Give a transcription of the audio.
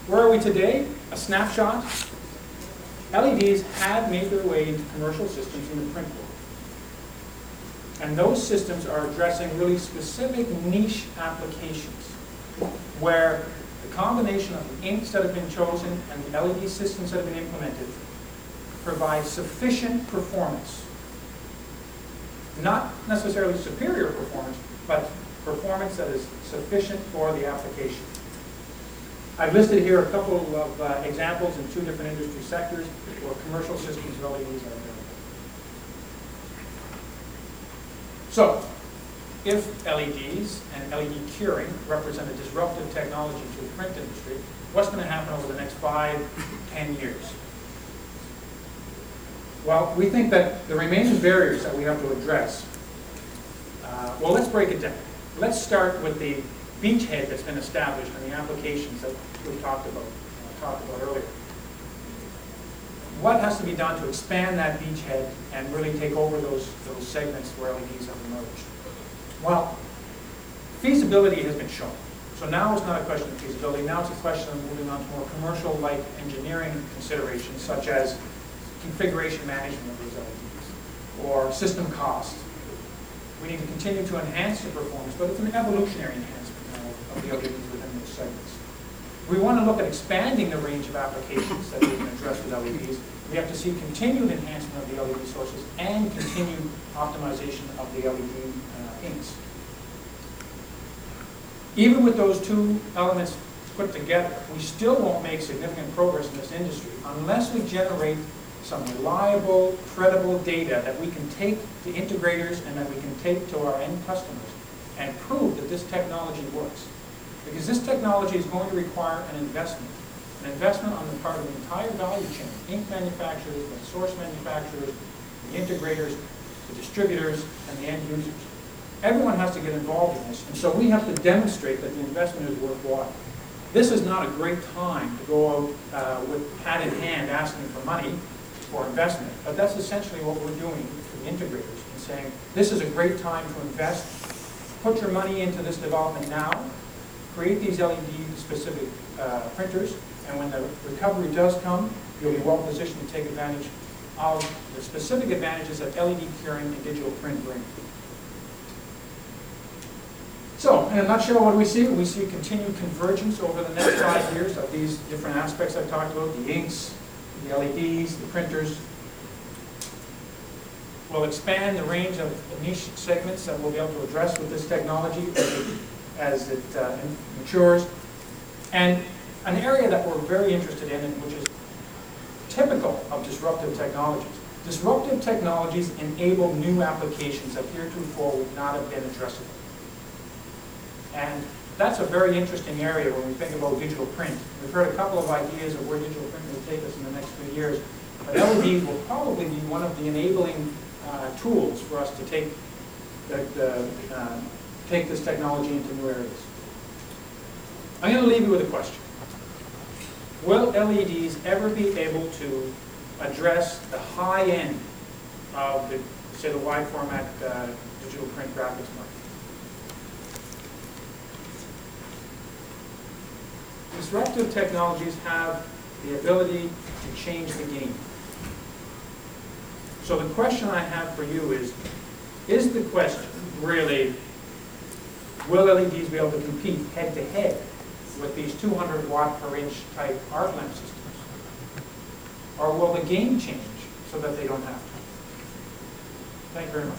Where are we today? A snapshot. LEDs have made their way into commercial systems in the print world. And those systems are addressing really specific niche applications where the combination of the inks that have been chosen and the LED systems that have been implemented provide sufficient performance. Not necessarily superior performance, but performance that is sufficient for the application. I've listed here a couple of examples in two different industry sectors where commercial systems of LEDs are available. So, if LEDs and LED curing represent a disruptive technology to the print industry, what's going to happen over the next 5, 10 years? Well, we think that the remaining barriers that we have to address, well, let's break it down. Let's start with the beachhead that's been established and the applications that we talked about earlier. What has to be done to expand that beachhead and really take over those segments where LEDs have emerged? Well, feasibility has been shown. So now it's not a question of feasibility, now it's a question of moving on to more commercial-like engineering considerations, such as configuration management of those LEDs, or system cost. We need to continue to enhance the performance, but it's an evolutionary enhancement now of the LEDs within those segments. We want to look at expanding the range of applications that we can address with LEDs. We have to see continued enhancement of the LED sources and continued optimization of the LED inks. Even with those two elements put together, we still won't make significant progress in this industry unless we generate some reliable, credible data that we can take to integrators and that we can take to our end customers and prove that this technology works. Because this technology is going to require an investment on the part of the entire value chain, ink manufacturers, the source manufacturers, the integrators, the distributors, and the end users. Everyone has to get involved in this, and so we have to demonstrate that the investment is worthwhile. This is not a great time to go out with hat in hand asking for money for investment, but that's essentially what we're doing for the integrators and saying, this is a great time to invest, put your money into this development now, create these LED-specific printers, and when the recovery does come, you'll be well positioned to take advantage of the specific advantages that LED curing and digital print bring. So, in a nutshell, what do we see? We see continued convergence over the next 5 years of these different aspects I've talked about, the inks, the LEDs, the printers. We'll expand the range of niche segments that we'll be able to address with this technology as it matures. And an area that we're very interested in, which is typical of disruptive technologies. Disruptive technologies enable new applications that heretofore would not have been addressable. And that's a very interesting area when we think about digital print. We've heard a couple of ideas of where digital print will take us in the next few years, but LEDs will probably be one of the enabling tools for us to take this technology into new areas. I'm going to leave you with a question. Will LEDs ever be able to address the high end of the, say, the wide format digital print graphics market? Disruptive technologies have the ability to change the game. So the question I have for you is the question really, will LEDs be able to compete head-to-head with these 200 watt per inch type arc lamp systems? Or will the game change so that they don't have to? Thank you very much.